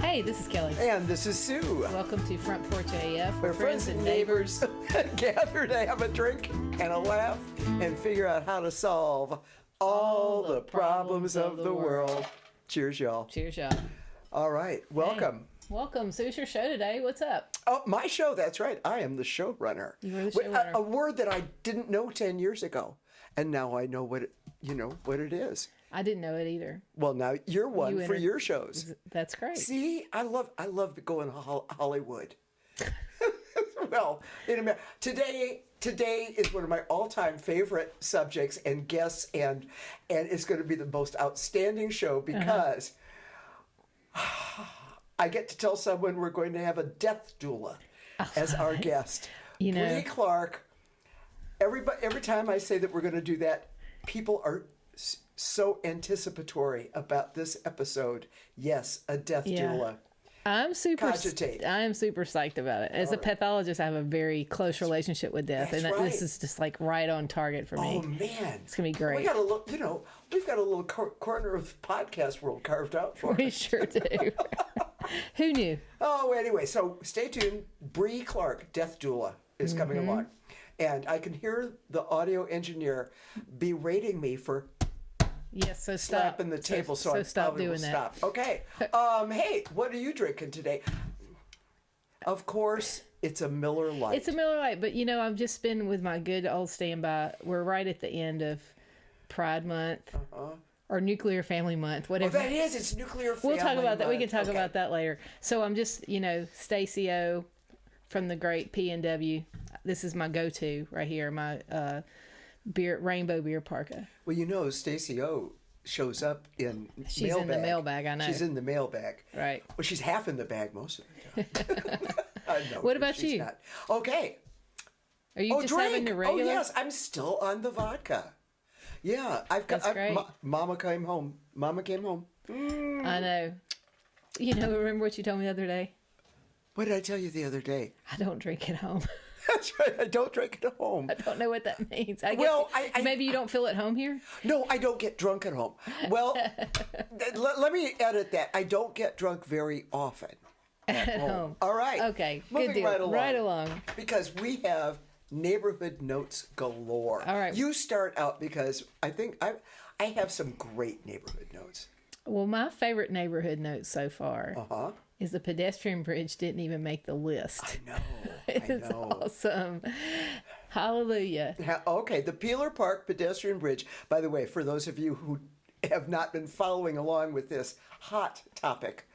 Hey, this is Kelli. And this is Sue. Welcome to Front Porch AF, where friends and neighbors gather to have a drink and a laugh and figure out how to solve all the problems of the world. Cheers, y'all. Cheers, y'all. All right, welcome. Hey, welcome. So it's your show today. What's up? Oh, my show, that's right. I am the showrunner. You are the showrunner. A word that I didn't know 10 years ago. And now I know what it is. I didn't know it either. Well, now you're one for your shows. That's great. See, I love going to Hollywood. Well, today is one of my all-time favorite subjects and guests, and it's going to be the most outstanding show because I get to tell someone we're going to have a death doula as our guest. Bre Clark. Every time I say that we're going to do that, people are so anticipatory about this episode. Yes, a death doula. I am super psyched about it. As a pathologist, I have a very close relationship with death, and this is just like right on target for me. Oh man, it's gonna be great. We got we've got a little corner of podcast world carved out for us. We sure do. Who knew? Oh, anyway, so stay tuned. Bre Clark, death doula, is coming along, and I can hear the audio engineer berating me for. Yes, so stop. Slapping the table, so I stop probably doing will that. Stop. Okay. Hey, what are you drinking today? Of course, it's a Miller Lite. It's a Miller Lite, but I've just been with my good old standby. We're right at the end of Pride Month or Nuclear Family Month, whatever. Oh, that is. It's Nuclear Family We'll talk about that. Month. We can talk about that later. So I'm just, Stacy O from the great P&W. This is my go-to right here. My rainbow beer parka. Well, Stacy O shows up in She's mailbag. in the mailbag, I know. She's in the mailbag. Right. Well, she's half in the bag most of the time. I know. What about you? Not. Okay. Are you just having your regular? Oh, yes. I'm still on the vodka. Yeah. That's great. Mama came home. I know. Remember what you told me the other day? What did I tell you the other day? I don't drink at home. That's right. I don't drink at home. I don't know what that means. Maybe you don't feel at home here? No, I don't get drunk at home. Well, let me edit that. I don't get drunk very often at home. All right. Okay. Moving good deal. right along. Because we have neighborhood notes galore. All right. You start out because I think I have some great neighborhood notes. Well, my favorite neighborhood note so far is the pedestrian bridge didn't even make the list. I know. It's awesome. Hallelujah. Okay, the Peeler Park pedestrian bridge. By the way, for those of you who have not been following along with this hot topic,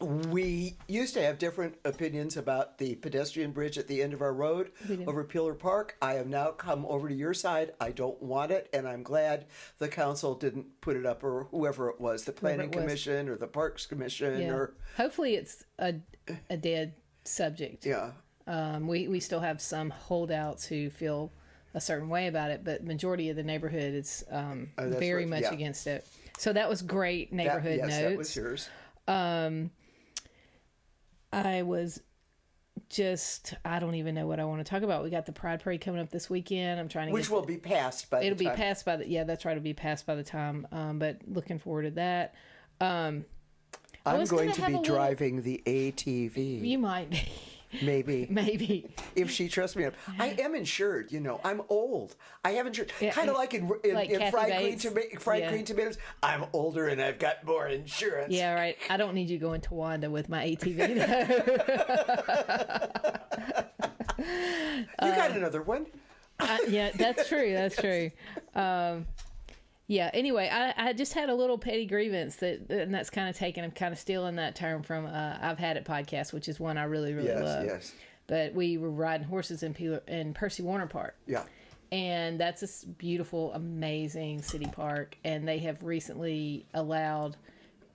we used to have different opinions about the pedestrian bridge at the end of our road over Peeler Park. I have now come over to your side. I don't want it, and I'm glad the council didn't put it up, or whoever it was, the Planning Commission or the Parks Commission. Yeah. Or hopefully it's a dead subject. Yeah. We still have some holdouts who feel a certain way about it, but majority of the neighborhood is very much against it. So that was great neighborhood notes. That was yours. I don't even know what I want to talk about. We got the Pride Parade coming up this weekend. I'm trying to Which will be passed by the time. It'll be passed by that's right. It'll be passed by the time. But looking forward to that. I'm going to be driving the ATV. You might be. Maybe. If she trusts me enough. I am insured, I'm old. I have insurance. Kind of like in fried green tomatoes. I'm older and I've got more insurance. Yeah, right. I don't need you going to Tawanda with my ATV. You got another one. Yeah, that's true. Anyway, I just had a little petty grievance and that's kind of I'm kind of stealing that term from I've Had It podcast, which is one I really, really love. Yes. But we were riding horses in Percy Warner Park. Yeah. And that's a beautiful, amazing city park. And they have recently allowed,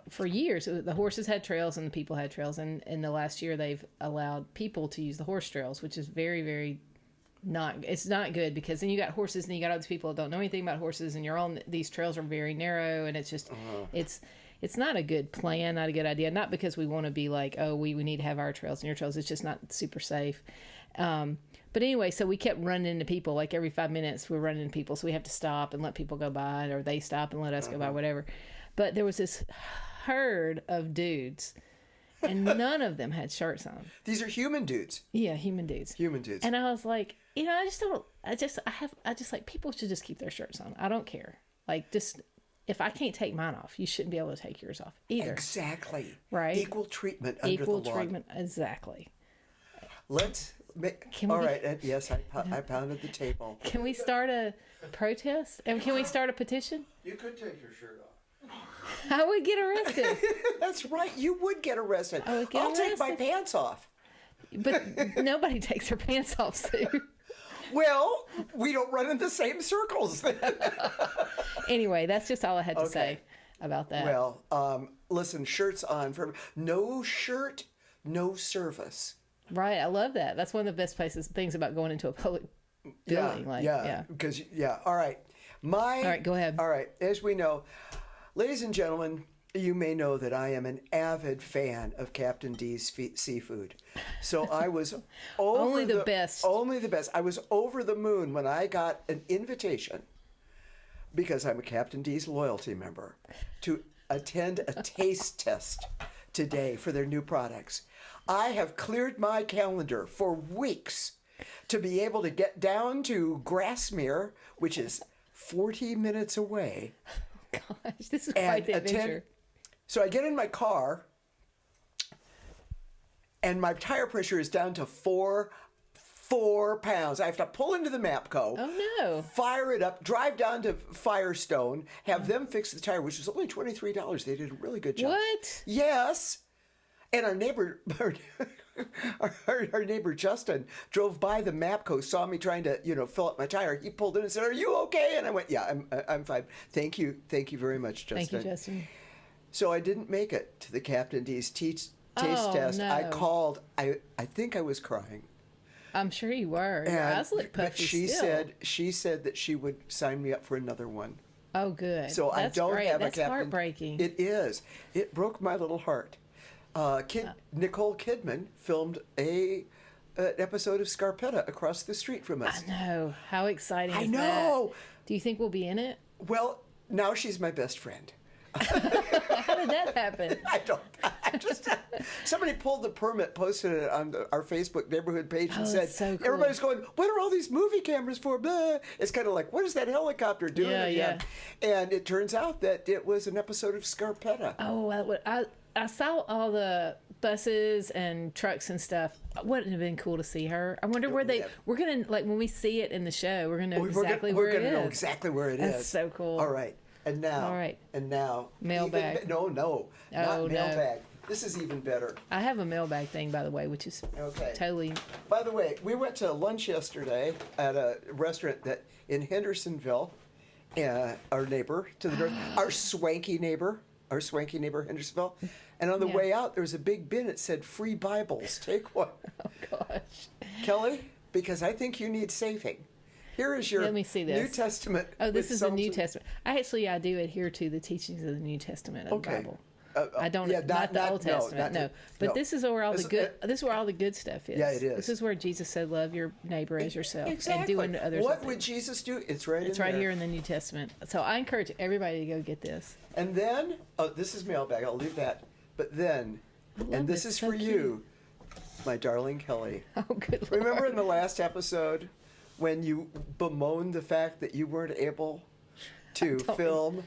for years, the horses had trails and the people had trails. And in the last year, they've allowed people to use the horse trails, which is very, very it's not good, because then you got horses and you got other people that don't know anything about horses, and you're on these trails are very narrow, and it's just it's not a good plan, not a good idea. Not because we want to be like, oh, we need to have our trails and your trails. It's just not super safe. But anyway, so we kept running into people. Like every 5 minutes, we're running into people. So we have to stop and let people go by, or they stop and let us go by, whatever. But there was this herd of dudes, and none of them had shirts on. These are human dudes. Yeah, human dudes. Human dudes. And I was like, I just like, people should just keep their shirts on. I don't care. Like, just, if I can't take mine off, you shouldn't be able to take yours off either. Exactly. Right. Equal treatment under Equal the law. treatment, exactly. Let's make, yes, I pounded the table. Can we start a protest? And can we start a petition? You could take your shirt off. I would get arrested. That's right. You would get arrested. I'll take my pants off. But nobody takes their pants off, Sue. Well, we don't run in the same circles then. Anyway, that's just all I had to say about that. Well, listen, shirts on. No shirt, no service. Right. I love that. That's one of the best things about going into a public building. Because, all right. All right, go ahead. All right. As we know, ladies and gentlemen, you may know that I am an avid fan of Captain D's seafood. So I was only the best. Only the best. I was over the moon when I got an invitation, because I'm a Captain D's loyalty member, to attend a taste test today for their new products. I have cleared my calendar for weeks to be able to get down to Grassmere, which is 40 minutes away. Oh, gosh, this is quite the adventure. So I get in my car, and my tire pressure is down to 4 pounds. I have to pull into the Mapco. Oh, no. Fire it up, drive down to Firestone, have them fix the tire, which was only $23. They did a really good job. What? Yes. And our neighbor, our neighbor Justin, drove by the Mapco, saw me trying to, fill up my tire. He pulled in and said, "Are you okay?" And I went, "Yeah, I'm fine. Thank you very much, Justin." Thank you, Justin. So I didn't make it to the Captain D's taste test. No. I called. I think I was crying. I'm sure you were. Your eyes look puffy. But she said that she would sign me up for another one. Oh, good. So That's I don't great. have That's a Captain. Heartbreaking. It is. It broke my little heart. Nicole Kidman filmed an episode of Scarpetta across the street from us. I know. How exciting is know. that? Do you think we'll be in it? Well, now she's my best friend. How did that happen? I just somebody pulled the permit, posted it on our Facebook neighborhood page, and said, so cool. Everybody's going, "What are all these movie cameras for?" Blah. It's kind of like, what is that helicopter doing? Yeah. And it turns out that it was an episode of Scarpetta. Oh, I saw all the buses and trucks and stuff. Wouldn't it have been cool to see her? I wonder where we're going to, like, when we see it in the show, we're going to know exactly where it is. We're going to know exactly where it is. That's so cool. All right. And now. Mailbag. Not mailbag. This is even better. I have a mailbag thing, by the way, which is totally. By the way, we went to lunch yesterday at a restaurant in Hendersonville, our neighbor to the north, our swanky neighbor Hendersonville. And on the way out, there was a big bin that said free Bibles. Take one. Oh, gosh. Kelly, because I think you need saving. Here is your Let me see this. New Testament. Oh, this is the New Testament. I do adhere to the teachings of the New Testament of the Bible. I don't, not the Old Testament, But this is where all the good. This is where all the good stuff is. Yeah, it is. This is where Jesus said, "Love your neighbor as yourself," exactly. and doing others. What would Jesus do? It's right here in the New Testament. So I encourage everybody to go get this. And then, this is mailbag. I'll leave that. But then, and this is so for cute. you, my darling Kelly. Oh, good Lord. Remember in the last episode when you bemoaned the fact that you weren't able to film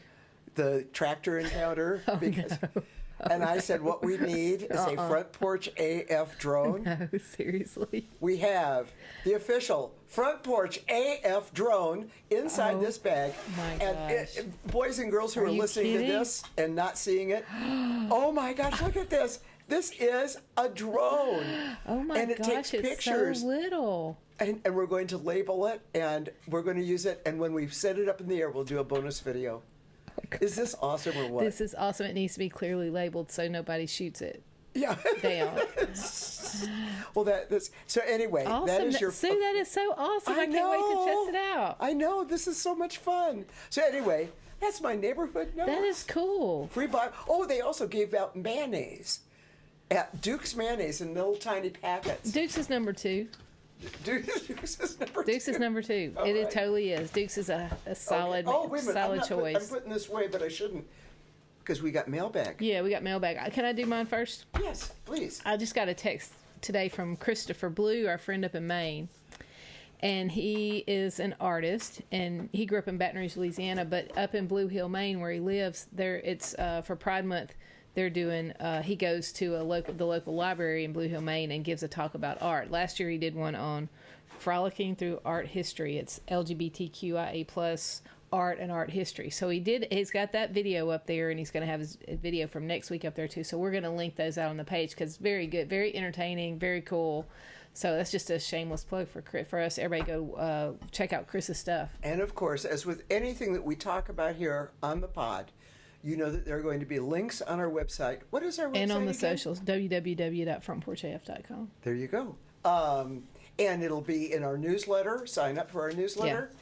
the tractor encounter? No. And I said, what we need is a front porch AF drone. No, seriously. We have the official front porch AF drone inside this bag. My gosh. And boys and girls who are listening kidding? to this and not seeing it, oh my gosh, look at this. This is a drone. Oh my and it gosh, takes pictures. It's so little. And we're going to label it, and we're going to use it. And when we set it up in the air, we'll do a bonus video. Is this awesome or what? This is awesome. It needs to be clearly labeled so nobody shoots it down. Well, that's so. Anyway, awesome. that is your. Sue, that is so awesome. I can't wait to test it out. I know. This is so much fun. So anyway, that's my neighborhood note. That is cool. Free buy. Oh, they also gave out mayonnaise at Duke's Mayonnaise in little tiny packets. Duke's is number 2. Dukes is number Dukes two. is number 2. All It right. totally is. Dukes is a solid, Okay. Oh, wait a minute. solid choice. I'm putting this way, but I shouldn't, because we got mailbag. Yeah, we got mailbag. Can I do mine first? Yes, please. I just got a text today from Christopher Blue, our friend up in Maine. And he is an artist, and he grew up in Baton Rouge, Louisiana, but up in Blue Hill, Maine, where he lives, there it's for Pride Month. They're doing. He goes to the local library in Blue Hill, Maine, and gives a talk about art. Last year, he did one on frolicking through art history. It's LGBTQIA plus art and art history. So he's got that video up there, and he's going to have his video from next week up there too. So we're going to link those out on the page because very good, very entertaining, very cool. So that's just a shameless plug for us. Everybody go check out Chris's stuff. And of course, as with anything that we talk about here on the pod, you know that there are going to be links on our website. What is our website And on the again? socials, www.frontporchaf.com. There you go. And it'll be in our newsletter. Sign up for our newsletter. Yeah.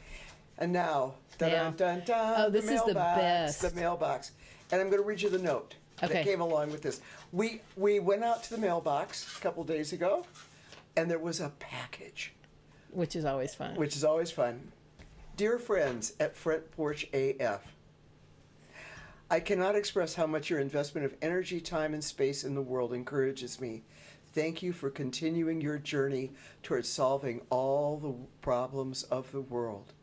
And now, dun-dun-dun-dun, Oh, this is the best. The mailbox. And I'm going to read you the note that Okay. came along with this. We went out to the mailbox a couple days ago, and there was a package. Which is always fun. Which is always fun. Dear friends at Front Porch AF, I cannot express how much your investment of energy, time, and space in the world encourages me. Thank you for continuing your journey towards solving all the problems of the world.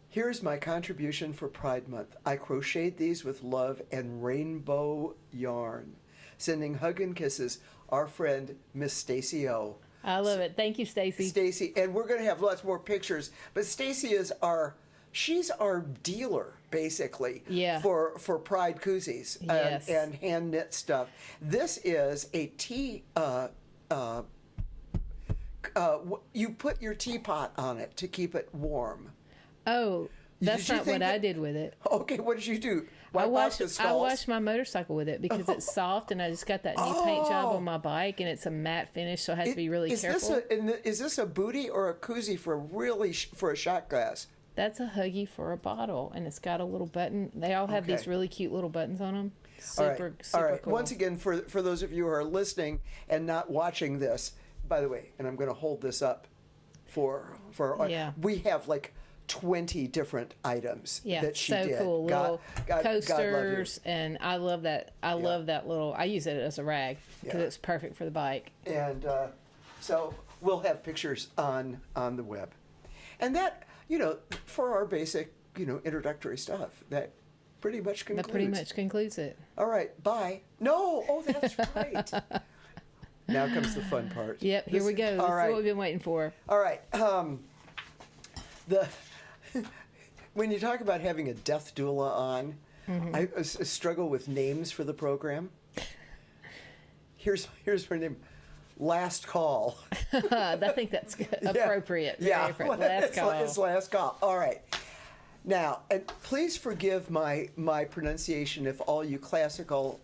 Here's my contribution for Pride Month. I crocheted these with love and rainbow yarn. Sending hug and kisses, our friend, Miss Stacy O. I love it. Thank you, Stacy. Stacy, and we're going to have lots more pictures, but Stacy is she's our dealer, basically, Yeah. for Pride koozies Yes. and hand knit stuff. This is a tea, you put your teapot on it to keep it warm. Oh, that's Did you not think what I that- did with it. Okay, what did you do? I Wipe out the washed stalls? my motorcycle with it because it's soft, and I just got that new paint job on my bike, and it's a matte finish, so I have to be really careful. Is this a booty or a koozie for a shot glass? That's a Huggy for a bottle, and it's got a little button. They all have these Okay. really cute little buttons on them. All Super, right. super All right. cool. Once again, for those of you who are listening and not watching this, by the way, and I'm going to hold this up for Yeah. we have like 20 different items Yeah, that she so did. cool. Little God love you. coasters, and I love that. I love that little. I use it as a rag because Yeah. it's perfect for the bike. And so we'll have pictures on the web, and that for our basic introductory stuff that pretty much concludes. That pretty much concludes it. All right, bye. No, oh that's right. Now comes the fun part. Yep, here we go. This is what we've been waiting for. All right. When you talk about having a death doula on, I struggle with names for the program. Here's her name. Last call. I think that's appropriate. Very appropriate. Last call. It's last call. All right. Now, and please forgive my pronunciation if all you classical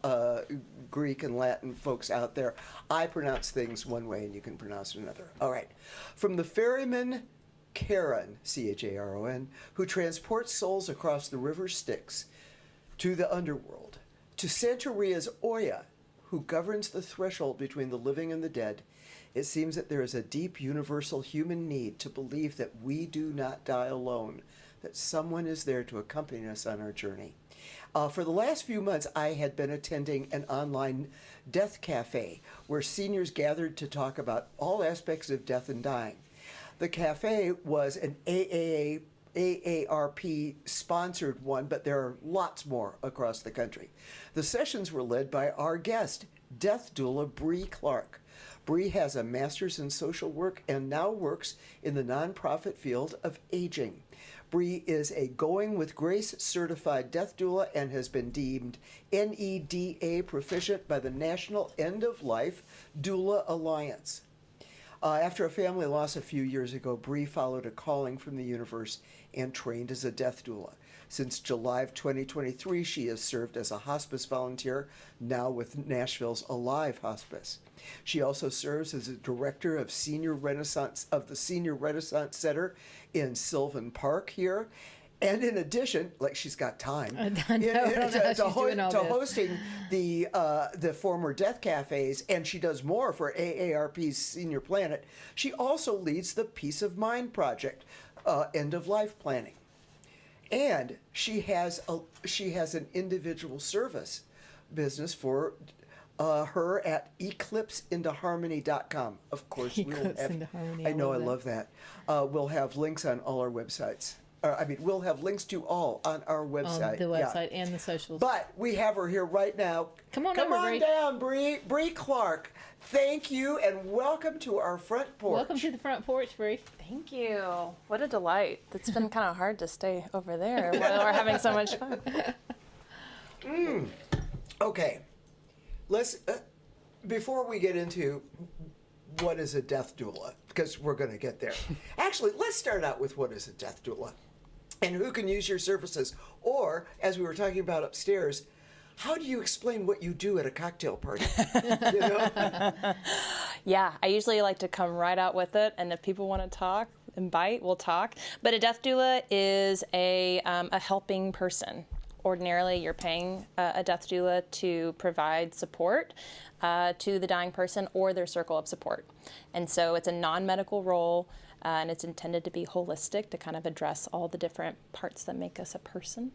Greek and Latin folks out there, I pronounce things one way and you can pronounce it another. All right. From the ferryman Charon, Charon, who transports souls across the river Styx to the underworld, to Santeria's Oya, who governs the threshold between the living and the dead, it seems that there is a deep universal human need to believe that we do not die alone, that someone is there to accompany us on our journey. For the last few months, I had been attending an online death cafe where seniors gathered to talk about all aspects of death and dying. The cafe was an AARP sponsored one, but there are lots more across the country. The sessions were led by our guest, death doula Bre Clark. Bre has a master's in social work and now works in the nonprofit field of aging. Bre is a Going with Grace certified death doula and has been deemed NEDA proficient by the National End of Life Doula Alliance. After a family loss a few years ago, Bre followed a calling from the universe and trained as a death doula. Since July of 2023, she has served as a hospice volunteer, now with Nashville's Alive Hospice. She also serves as a director of the Senior Renaissance Center in Sylvan Park here, And in addition, like she's got time, hosting the former death cafes, and she does more for AARP's Senior Planet. She also leads the Peace of Mind Project, end of life planning, and she has an individual service business for her at eclipseintoharmony.com. Of course, we'll have. I know, I love that. We'll have links on all our websites. We'll have links to all on our website. On the website and the socials. But we have her here right now. Come on down, Bre Clark. Thank you, and welcome to our front porch. Welcome to the front porch, Bre. Thank you. What a delight. It's been kind of hard to stay over there while we're having so much fun. Okay. Let's, before we get into what is a death doula, because we're going to get there. Actually, let's start out with what is a death doula and who can use your services. Or, as we were talking about upstairs, how do you explain what you do at a cocktail party? You know? Yeah, I usually like to come right out with it, and if people want to talk and bite, we'll talk. But a death doula is a helping person. Ordinarily, you're paying a death doula to provide support to the dying person or their circle of support. And so it's a non-medical role, and it's intended to be holistic to kind of address all the different parts that make us a person.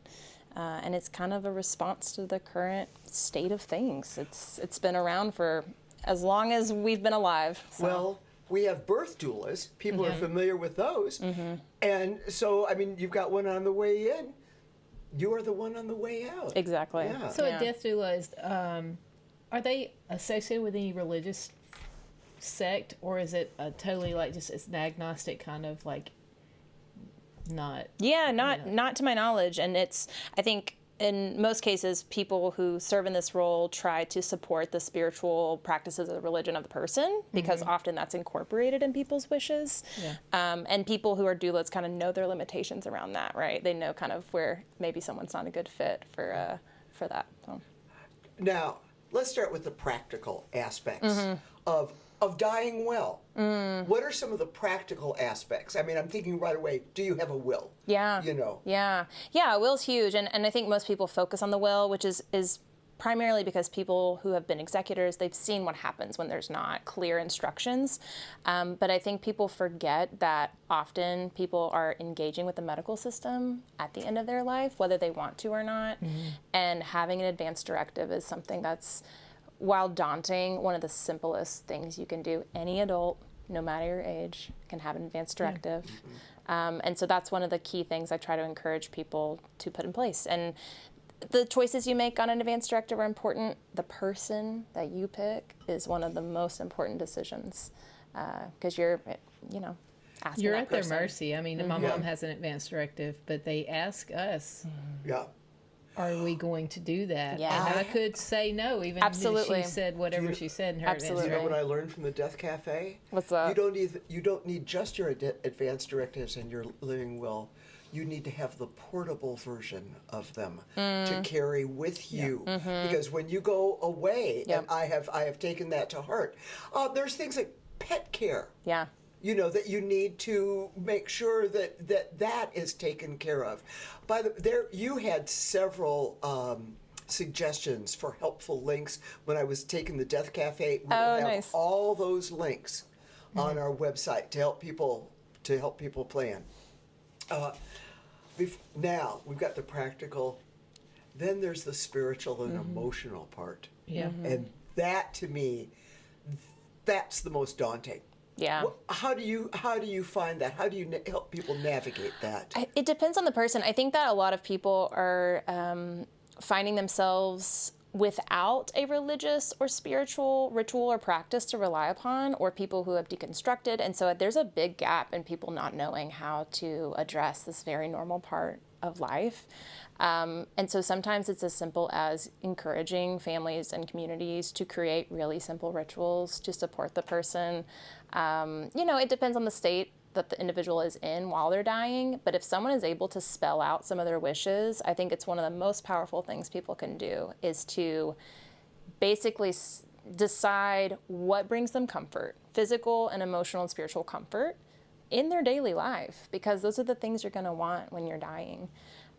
And it's kind of a response to the current state of things. It's been around for as long as we've been alive. So. Well, we have birth doulas. People are familiar with those. And so, you've got one on the way in. You are the one on the way out. Exactly. Yeah. So a death doula is, are they associated with any religious sect, or is it totally like just it's an agnostic kind of like not? Yeah, not to my knowledge. And I think in most cases, people who serve in this role try to support the spiritual practices of the religion of the person, because often that's incorporated in people's wishes. Yeah. And people who are doulas kind of know their limitations around that, right? They know kind of where maybe someone's not a good fit for that. So. Now, let's start with the practical aspects of dying well. What are some of the practical aspects? I'm thinking right away, do you have a will? Yeah. Yeah, a will's huge. And I think most people focus on the will, which is primarily because people who have been executors, they've seen what happens when there's not clear instructions. But I think people forget that often people are engaging with the medical system at the end of their life, whether they want to or not. And having an advance directive is something that's, while daunting, one of the simplest things you can do. Any adult, no matter your age, can have an advance directive. And so that's one of the key things I try to encourage people to put in place. And the choices you make on an advance directive are important. The person that you pick is one of the most important decisions, because you're asking You're that at their person. mercy. My mom has an advance directive, but they ask us. Yeah. Are we going to do that? Yeah. And I could say no, even Absolutely. if she said whatever she said in her Absolutely. advance You know what directive. I learned from the Death Cafe? What's that? You don't need just your advance directives and your living will. You need to have the portable version of them to carry with you, because when you go away, and I have taken that to heart. There's things like pet care. Yeah. That you need to make sure that is taken care of. You had several suggestions for helpful links when I was taking the Death Cafe. We will have nice. all those links on our website to help people plan. Now we've got the practical. Then there's the spiritual and emotional part. Yeah. And that, to me, that's the most daunting. Yeah. How do you find that? How do you help people navigate that? It depends on the person. I think that a lot of people are finding themselves without a religious or spiritual ritual or practice to rely upon, or people who have deconstructed. And so there's a big gap in people not knowing how to address this very normal part of life. And so sometimes it's as simple as encouraging families and communities to create really simple rituals to support the person. It depends on the state that the individual is in while they're dying, but if someone is able to spell out some of their wishes, I think it's one of the most powerful things people can do, is to basically decide what brings them comfort, physical and emotional and spiritual comfort, in their daily life, because those are the things you're going to want when you're dying.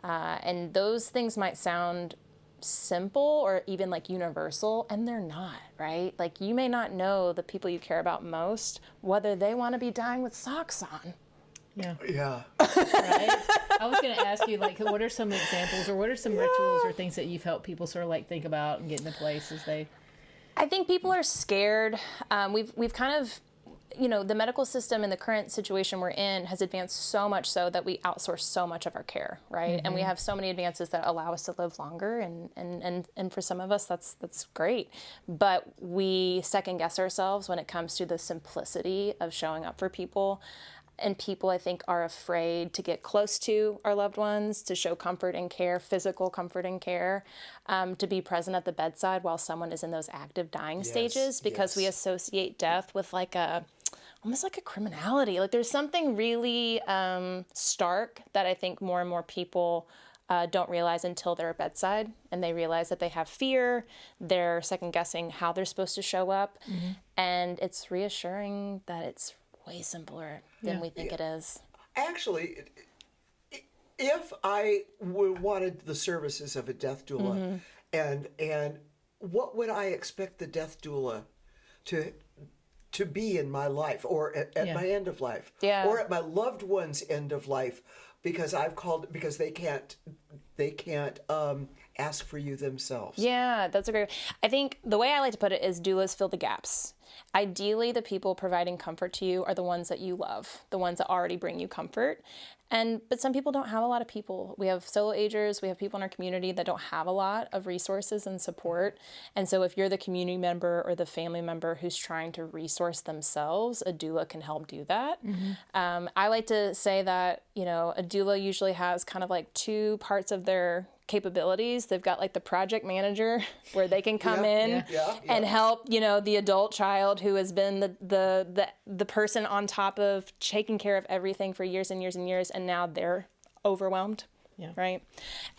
And those things might sound simple or even like universal, and they're not, right? Like, you may not know the people you care about most, whether they want to be dying with socks on. Yeah. Yeah. Right? I was going to ask you, like, what are some examples or what are some rituals or things that you've helped people sort of like think about and get into place as they... I think people are scared. We've kind of, the medical system in the current situation we're in has advanced so much so that we outsource so much of our care, right? And we have so many advances that allow us to live longer, and for some of us that's great. But we second guess ourselves when it comes to the simplicity of showing up for people. And people, I think, are afraid to get close to our loved ones, to show comfort and care, physical comfort and care, to be present at the bedside while someone is in those active dying stages, because we associate death with almost like a criminality. Like, there's something really stark that I think more and more people don't realize until they're bedside, and they realize that they have fear, they're second guessing how they're supposed to show up, and it's reassuring that it's way simpler than we think it is. Actually, if I wanted the services of a death doula, and what would I expect the death doula to be in my life, or at my end of life, or at my loved one's end of life, because they can't ask for you themselves. Yeah, that's a great. I think the way I like to put it is doulas fill the gaps. Ideally, the people providing comfort to you are the ones that you love, the ones that already bring you comfort. But some people don't have a lot of people. We have solo agers, we have people in our community that don't have a lot of resources and support. And so if you're the community member or the family member who's trying to resource themselves, a doula can help do that. I like to say that, a doula usually has kind of like two parts of their capabilities. They've got like the project manager where they can come in and help, the adult child who has been the person on top of taking care of everything for years and years and years, and now they're overwhelmed. Right.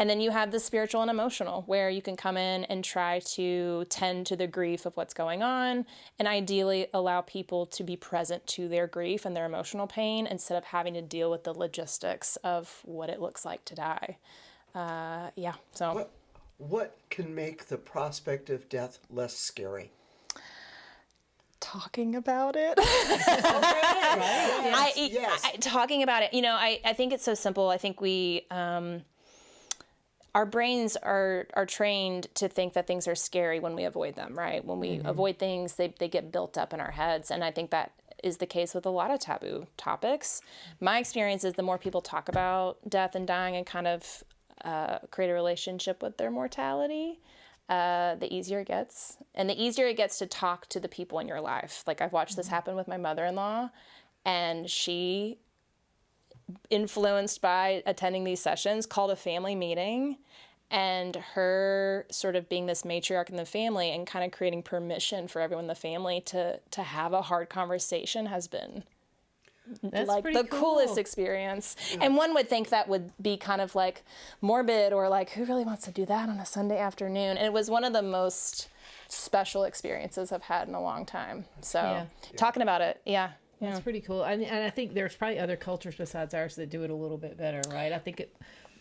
And then you have the spiritual and emotional, where you can come in and try to tend to the grief of what's going on, and ideally allow people to be present to their grief and their emotional pain instead of having to deal with the logistics of what it looks like to die. So what can make the prospect of death less scary? Talking about it. Talking about it. I think it's so simple. I think we, our brains are trained to think that things are scary when we avoid them, right? When we avoid things, they get built up in our heads. And I think that is the case with a lot of taboo topics. My experience is the more people talk about death and dying and kind of create a relationship with their mortality, the easier it gets. And the easier it gets to talk to the people in your life. Like, I've watched this happen with my mother-in-law, and she, influenced by attending these sessions, called a family meeting, and her sort of being this matriarch in the family and kind of creating permission for everyone in the family to have a hard conversation has been That's like the cool. coolest experience. And one would think that would be kind of like morbid, or like, who really wants to do that on a Sunday afternoon? And it was one of the most special experiences I've had in a long time. So talking about it, That's pretty cool. And I think there's probably other cultures besides ours that do it a little bit better, right? I think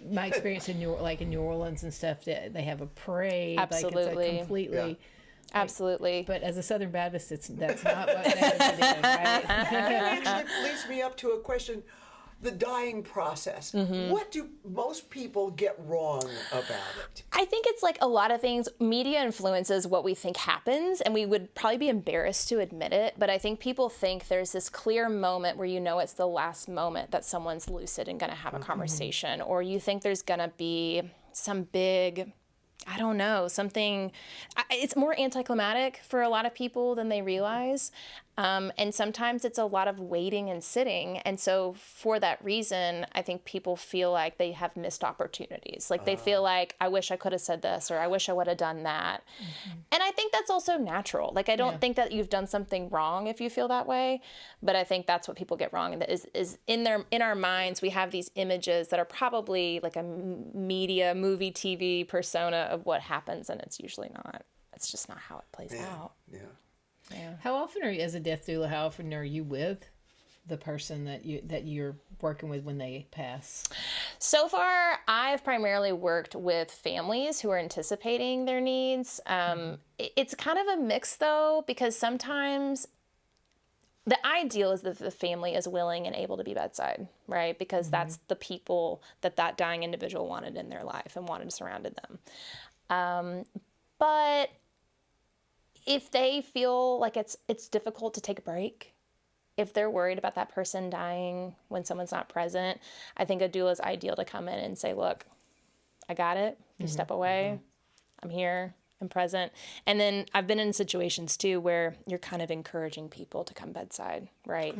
my experience in New Orleans and stuff, they have a parade. Absolutely. Like, it's a completely... Absolutely. But as a Southern Baptist, that's not what they have to do, right? That actually leads me up to a question. The dying process. What do most people get wrong about it? I think it's like a lot of things. Media influences what we think happens, and we would probably be embarrassed to admit it. But I think people think there's this clear moment where it's the last moment that someone's lucid and going to have a conversation. Or you think there's going to be some big... I don't know, something, it's more anticlimactic for a lot of people than they realize. And sometimes it's a lot of waiting and sitting. And so for that reason, I think people feel like they have missed opportunities. Like they feel like, I wish I could have said this, or I wish I would have done that. And I think that's also natural. Like, I don't think that you've done something wrong if you feel that way, but I think that's what people get wrong. And that is in our minds, we have these images that are probably like a media, movie, TV persona of what happens, and it's usually not. It's just not how it plays out. Yeah. How often are you, as a death doula, how often are you with the person that you're working with when they pass? So far, I've primarily worked with families who are anticipating their needs. It's kind of a mix, though, because sometimes the ideal is that the family is willing and able to be bedside, right? Because that's the people that dying individual wanted in their life and wanted surrounded them. But if they feel like it's difficult to take a break, if they're worried about that person dying when someone's not present, I think a doula is ideal to come in and say, look, I got it. You step away. I'm here. I'm present. And then I've been in situations too where you're kind of encouraging people to come bedside, right?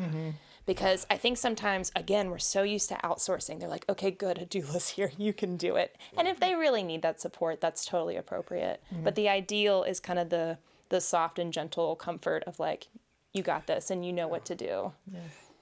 Because I think sometimes, again, we're so used to outsourcing. They're like, okay, good, a doula's here. You can do it. And if they really need that support, that's totally appropriate. But the ideal is kind of the soft and gentle comfort of like, you got this and you know what to do.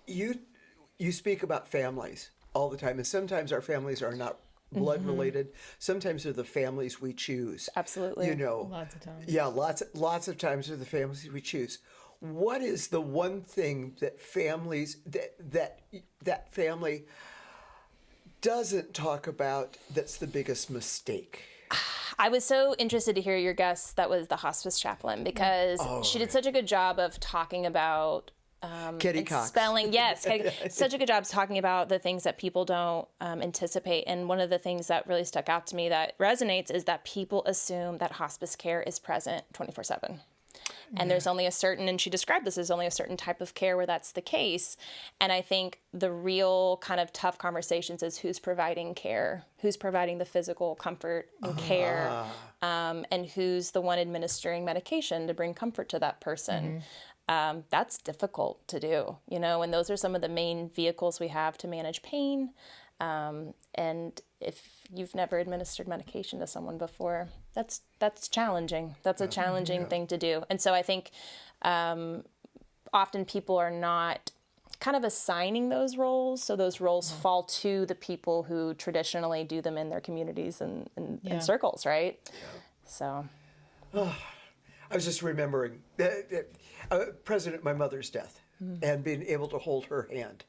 You speak about families all the time, and sometimes our families are not blood related. Sometimes they're the families we choose. Absolutely. You know, Lots of times. Yeah, lots of times they're the families we choose. What is the one thing that families that family doesn't talk about that's the biggest mistake? I was so interested to hear your guest that was the hospice chaplain, because she did such a good job of talking about Kitty Cox. spelling. Yes, such a good job talking about the things that people don't anticipate. And one of the things that really stuck out to me that resonates is that people assume that hospice care is present 24/7. And there's only a certain, and she described this as only a certain type of care where that's the case. And I think the real kind of tough conversations is who's providing care, who's providing the physical comfort and care, and who's the one administering medication to bring comfort to that person. That's difficult to do, you know, and those are some of the main vehicles we have to manage pain. And if you've never administered medication to someone before, that's challenging. That's a challenging thing to do. And so I think often people are not kind of assigning those roles. So those roles fall to the people who traditionally do them in their communities and in circles, right? So. I was just remembering President, my mother's death, and being able to hold her hand.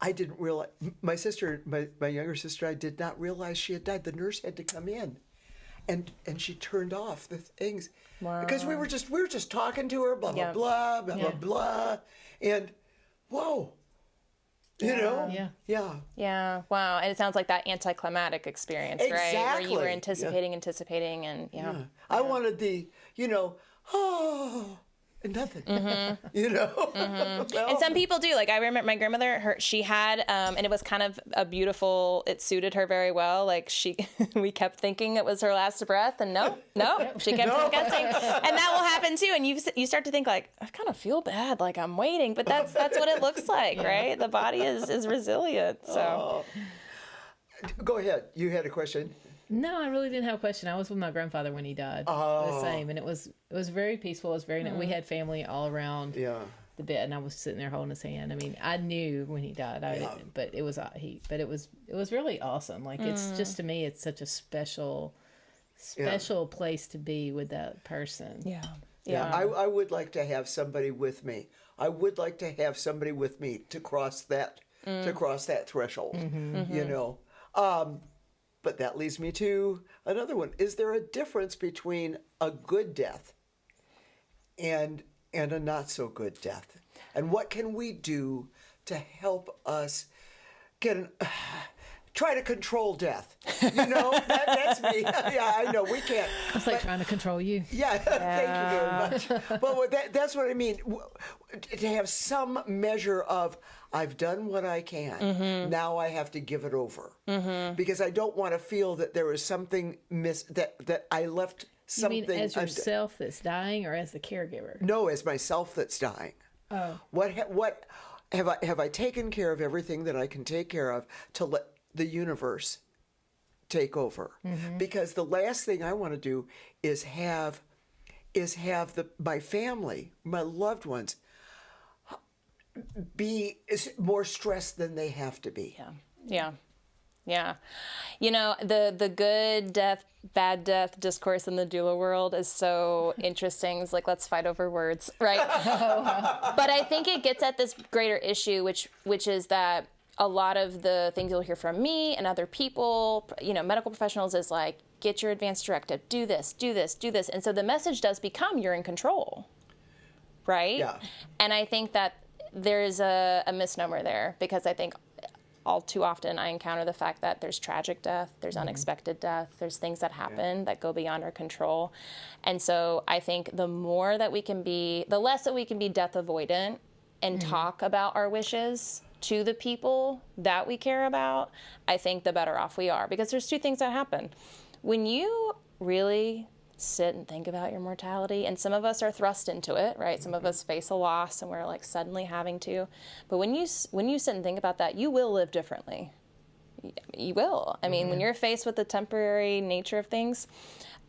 I didn't realize, my sister, my younger sister, I did not realize she had died. The nurse had to come in, and she turned off the things. Wow. Because we were just talking to her, blah blah blah blah blah blah, and whoa, you know, Yeah. Wow. And it sounds like that anticlimactic experience, right? Where you were anticipating, and I wanted the, you know, nothing, you know. Well, and some people do. Like I remember my grandmother, she had, and it was kind of a beautiful, it suited her very well. Like we kept thinking it was her last breath, and no, she kept guessing. And that will happen too. And you start to think like, I kind of feel bad, like I'm waiting, but that's what it looks like, right? The body is resilient. So. Go ahead. You had a question. No, I really didn't have a question. I was with my grandfather when he died. The same, and it was very peaceful. It was very nice. We had family all around the bed, and I was sitting there holding his hand. I mean, I knew when he died, but it was really awesome. Like it's just, to me, it's such a special place to be with that person. Yeah. I would like to have somebody with me. I would like to have somebody with me to cross that threshold. You know. But that leads me to another one. Is there a difference between a good death and a not so good death? And what can we do to help us try to control death? You know, that's me. Yeah, I know we can't. It's like trying to control you. Yeah, thank you very much. But that's what I mean. To have some measure of, I've done what I can. Now I have to give it over, because I don't want to feel that there is something that I left something. You mean as yourself that's dying, or as the caregiver? No, as myself that's dying. Oh, What have I taken care of everything that I can take care of to let the universe take over? Because the last thing I want to do is have my family, my loved ones, be more stressed than they have to be. Yeah. Yeah. You know, the good death, bad death discourse in the doula world is so interesting. It's like, let's fight over words, right? But I think it gets at this greater issue, which is that a lot of the things you'll hear from me and other people, you know, medical professionals, is like, get your advance directive, do this, do this, do this. And so the message does become, you're in control, right? Yeah. And I think that there's a misnomer there, because I think all too often I encounter the fact that there's tragic death, there's unexpected death, there's things that happen that go beyond our control. And so I think the less that we can be death avoidant and talk about our wishes to the people that we care about, I think the better off we are. Because there's two things that happen. When you really sit and think about your mortality, and some of us are thrust into it, right? Some of us face a loss and we're like suddenly having to. But when you sit and think about that, you will live differently. You will. I mean, when you're faced with the temporary nature of things,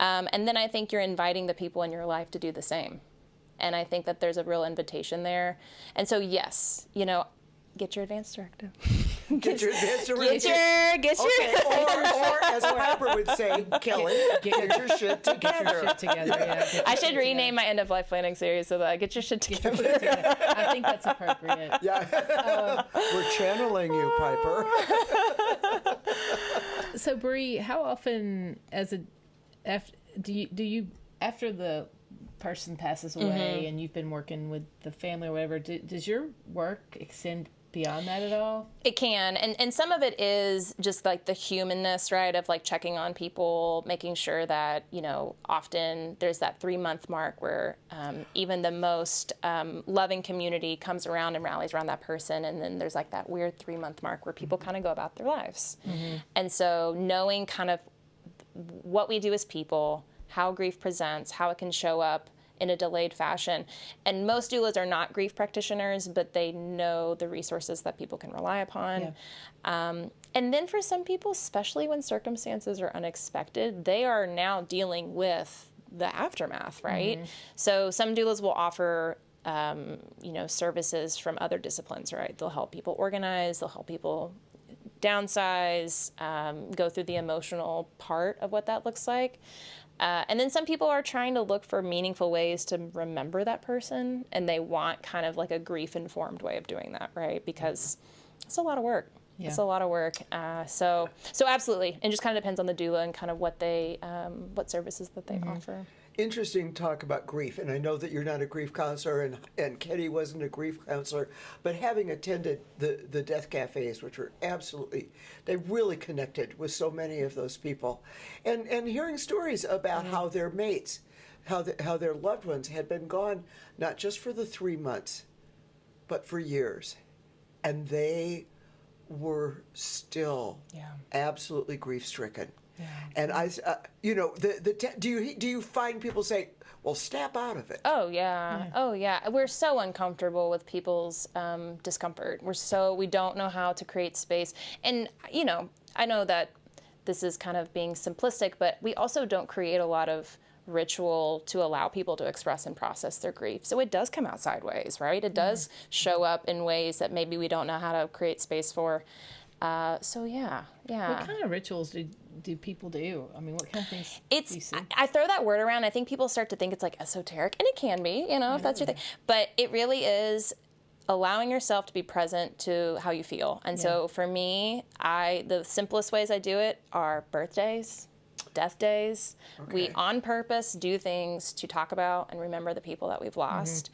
and then I think you're inviting the people in your life to do the same. And I think that there's a real invitation there. And so, yes, you know, get your advance directive. Get your advance directive. Get your. Okay. Or as Piper would say, Kelli, get your shit together. Get your shit together. Yeah, I should rename my end of life planning series so that get your shit together. I think that's appropriate. Yeah. We're channeling you, Piper. So, Bre, how often, do you after the person passes away and you've been working with the family or whatever, does your work extend beyond that at all? It can, and some of it is just like the humanness, right, of like checking on people, making sure that, you know, often there's that 3-month mark where even the most loving community comes around and rallies around that person, and then there's like that weird 3-month mark where people kind of go about their lives. And so knowing kind of what we do as people, how grief presents, how it can show up in a delayed fashion. And most doulas are not grief practitioners, but they know the resources that people can rely upon. Yeah. And then for some people, especially when circumstances are unexpected, they are now dealing with the aftermath, right? So some doulas will offer you know, services from other disciplines, right? They'll help people organize, they'll help people downsize, go through the emotional part of what that looks like. And then some people are trying to look for meaningful ways to remember that person, and they want kind of like a grief-informed way of doing that, right? Because it's a lot of work. Yeah. It's a lot of work. So absolutely, and just kind of depends on the doula and kind of what services that they offer. Interesting talk about grief, and I know that you're not a grief counselor, and Kenny wasn't a grief counselor, but having attended the death cafes, which were they really connected with so many of those people, and hearing stories about how their mates, how their loved ones had been gone, not just for the 3 months, but for years, and they were still absolutely grief-stricken. Yeah. And I, you know, do you find people say, well, snap out of it? Oh yeah. Oh yeah. We're so uncomfortable with people's discomfort. We don't know how to create space. And you know, I know that this is kind of being simplistic, but we also don't create a lot of ritual to allow people to express and process their grief. So it does come out sideways, right? It does show up in ways that maybe we don't know how to create space for. So yeah. What kind of rituals do people do? I mean, what kind of things do you see? I throw that word around. I think people start to think it's like esoteric, and it can be, you know, if that's your thing. But it really is allowing yourself to be present to how you feel. And so for me, the simplest ways I do it are birthdays, death days. Okay. We on purpose do things to talk about and remember the people that we've lost.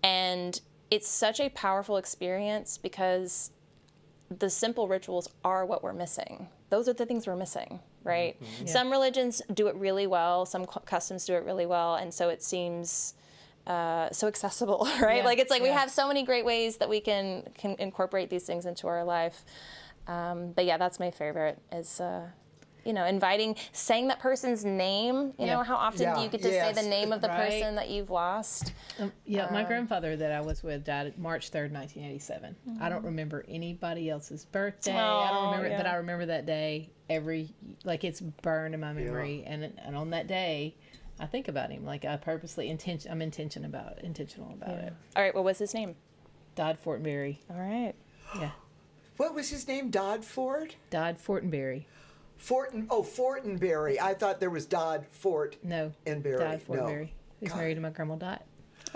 And it's such a powerful experience because the simple rituals are what we're missing. Those are the things we're missing, right? Yeah. Some religions do it really well. Some customs do it really well. And so it seems so accessible, right? Yeah. Like it's like we have so many great ways that we can incorporate these things into our life. But yeah, that's my favorite is, you know, saying that person's name. You know, how often do you get to say the name of the person that you've lost? My grandfather that I was with died March 3rd, 1987. I don't remember anybody else's birthday. I don't remember it, but I remember that day it's burned in my memory. And on that day, I think about him. Like I purposely I'm intentional about it. All right, what was his name? Died Fort Berry. All right. Yeah. What was his name? Dodd Ford? Dodd Fortenberry. Fortenberry. I thought there was Dodd Fort. No. And Berry. Dodd Fortenberry. Who's married to my grandma Dot.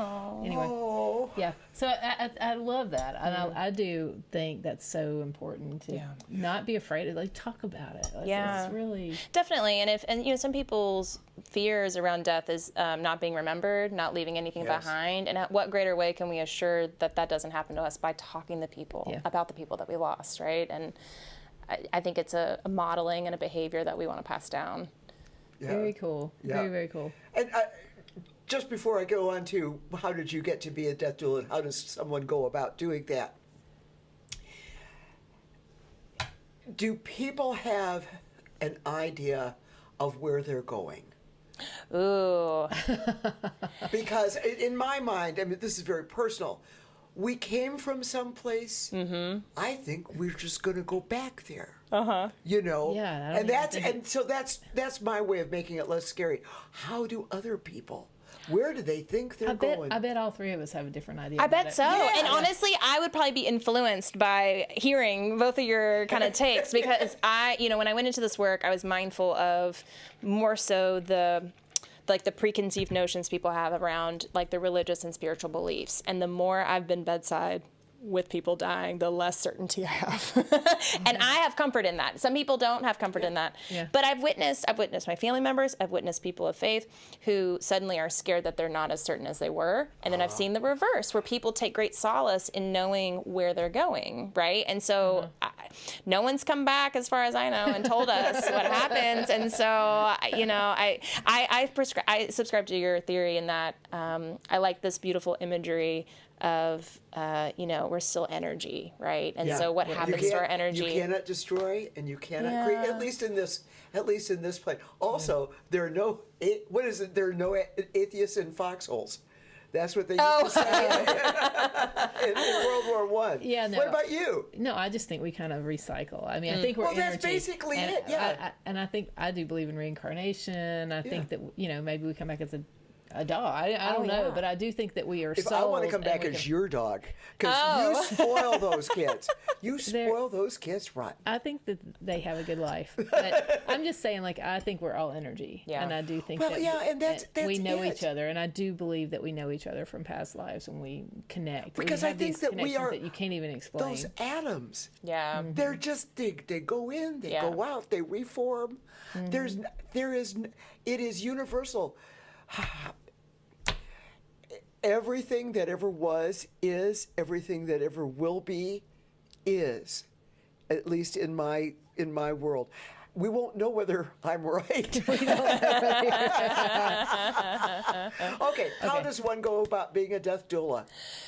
Anyway, yeah. So I love that, and I do think that's so important to not be afraid of talk about it. It's really definitely. And some people's fears around death is not being remembered, not leaving anything behind. And what greater way can we assure that doesn't happen to us by talking to people about the people that we lost, right? And I think it's a modeling and a behavior that we want to pass down. Yeah. Very cool. Yeah. Very, very cool. And just before I go on to how did you get to be a death doula and how does someone go about doing that, do people have an idea of where they're going? Ooh. Because in my mind, I mean, this is very personal. We came from someplace. Mm-hmm. I think we're just going to go back there. You know. Yeah. So that's my way of making it less scary. How do other people? Where do they think they're going? I bet all three of us have a different idea. I bet so. Yeah. And honestly, I would probably be influenced by hearing both of your kind of takes because when I went into this work, I was mindful of more so the preconceived notions people have around the religious and spiritual beliefs. And the more I've been bedside with people dying, the less certainty I have. And I have comfort in that. Some people don't have comfort in that. Yeah. But I've witnessed my family members, I've witnessed people of faith who suddenly are scared that they're not as certain as they were. And then I've seen the reverse, where people take great solace in knowing where they're going, right? And so no one's come back, as far as I know, and told us what happens. And so, I subscribe to your theory in that I like this beautiful imagery of we're still energy, right? And so what happens to our energy? You cannot destroy and you cannot create, at least in this plane. Also, there are no there are no atheists in foxholes. That's what they used to say in World War I. Yeah, no. What about you? No, I just think we kind of recycle. I mean, I think we're energy. Well, that's basically it, yeah. And I think I do believe in reincarnation. I think that, maybe we come back as a dog. I don't know, but I do think that we are souls. I want to come back as your dog, because you spoil those kids. You spoil those kids rotten. I think that they have a good life. But I'm just saying, I think we're all energy. Yeah. And I do think that we know each other. And I do believe that we know each other from past lives when we connect. Because I think that we are that you can't even explain. Those atoms. Yeah. They're just, they go in, they go out, they reform. It is universal. Everything that ever was is, everything that ever will be is, at least in my world. We won't know whether I'm right. Okay, how does one go about being a death doula?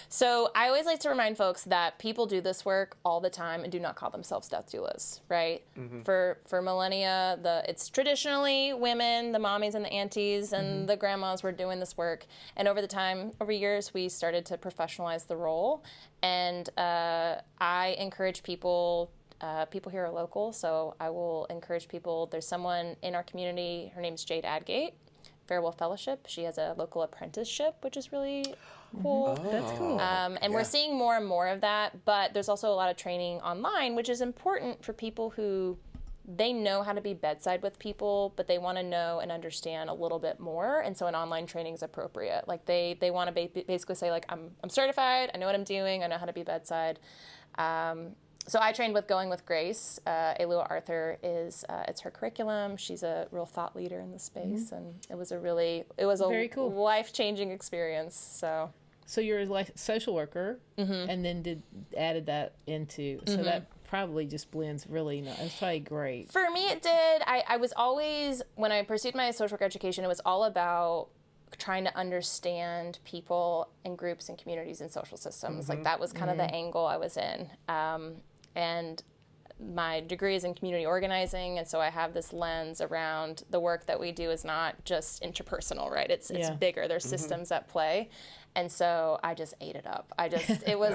So I always like to remind folks that people do this work all the time and do not call themselves death doulas, right? Mm-hmm. For millennia, it's traditionally women, the mommies and the aunties and the grandmas were doing this work. And over years, we started to professionalize the role. And I encourage people here are local, so I will encourage people. There's someone in our community, her name's Jade Adgate, Farewell Fellowship. She has a local apprenticeship, which is really cool. Oh. That's cool. And we're seeing more and more of that, but there's also a lot of training online, which is important for people who they know how to be bedside with people, but they want to know and understand a little bit more, and so an online training is appropriate. They want to basically say, I'm certified, I know what I'm doing, I know how to be bedside. So I trained with Going with Grace. Elua Arthur it's her curriculum. She's a real thought leader in the space, and it was a very cool, life-changing experience. So you're a social worker, and then added that into, so that probably just blends really nice. It's probably great. For me, it did. I was always, when I pursued my social work education, it was all about trying to understand people and groups and communities and social systems. That was kind of the angle I was in. And my degree is in community organizing, and so I have this lens around the work that we do is not just interpersonal, right? It's bigger. There's systems at play. And so I just ate it up. It was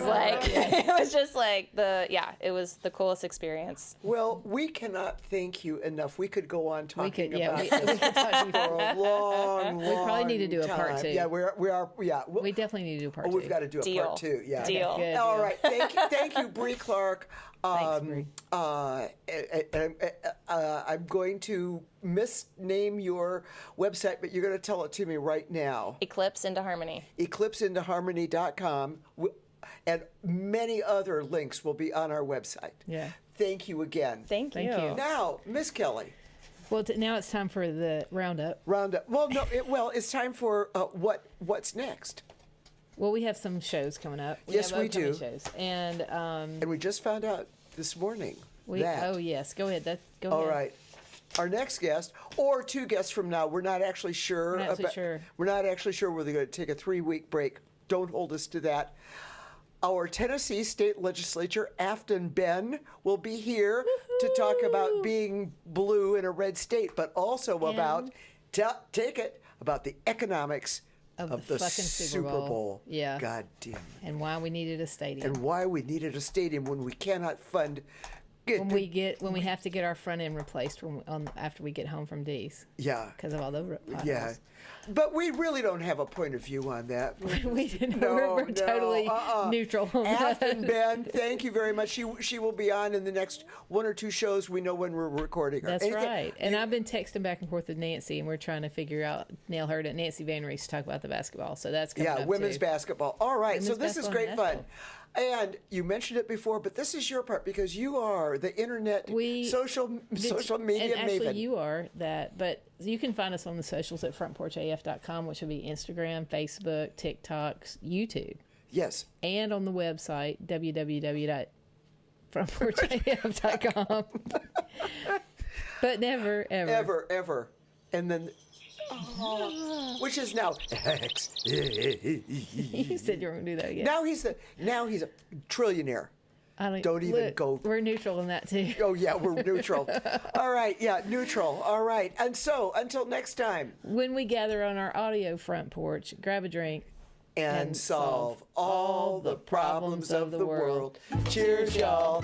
it was the coolest experience. Well, we cannot thank you enough. We could go on talking about we this could talk for a long, We probably need to do a time. part 2. Yeah, we are. Yeah, We definitely need to do a part 2. we've got to do a part 2. Yeah. Deal. Good All deal. right. Thank you, Bre Clark. Thanks, Bre. I'm going to misname your website, but you're going to tell it to me right now. Eclipse into Harmony. EclipseIntoHarmony.com, and many other links will be on our website. Yeah. Thank you again. Thank you. Now, Miss Kelly. Well, now it's time for the roundup. Roundup. Well, no. It's time for what's next. Well, we have some shows coming up. Yes, have we upcoming do. Shows. And we just found out this morning that. Oh yes, go ahead. Go All ahead. right. Our next guest, or 2 guests from now, we're not actually sure. We're not actually sure whether they're going to take a 3-week break. Don't hold us to that. Our Tennessee State Legislature, Afton Ben, will be here to talk about being blue in a red state, but also about about the economics of the fucking Super Bowl. Yeah. God damn it. And why we needed a stadium. And why we needed a stadium when we cannot fund. When we have to get our front end replaced after we get home from D's. Yeah. Because of all the potholes. Yeah. But we really don't have a point of view on that. We didn't. We're totally neutral on Afton that. Ben, thank you very much. She will be on in the next 1 or 2 shows. We know when we're recording her. That's right. And I've been texting back and forth with Nancy, and we're trying to nail her to Nancy Van Rees to talk about the basketball. So that's coming up women's too. basketball. All right. Women's So this is basketball great and fun. And you mentioned it before, but this is your part because you are the internet social media and actually maven. you are that, but you can find us on the socials at frontporchaf.com, which will be Instagram, Facebook, TikTok, YouTube. Yes. And on the website, www.frontporchaf.com. But never, ever. Ever. And then, which is now X. You said you were going to do that again. Now he's a trillionaire. Don't even go. We're neutral in that too. Oh, yeah, we're neutral. All right, yeah, neutral. All right. And so, until next time. When we gather on our audio front porch, grab a drink. And solve all the problems of the world. Cheers, y'all.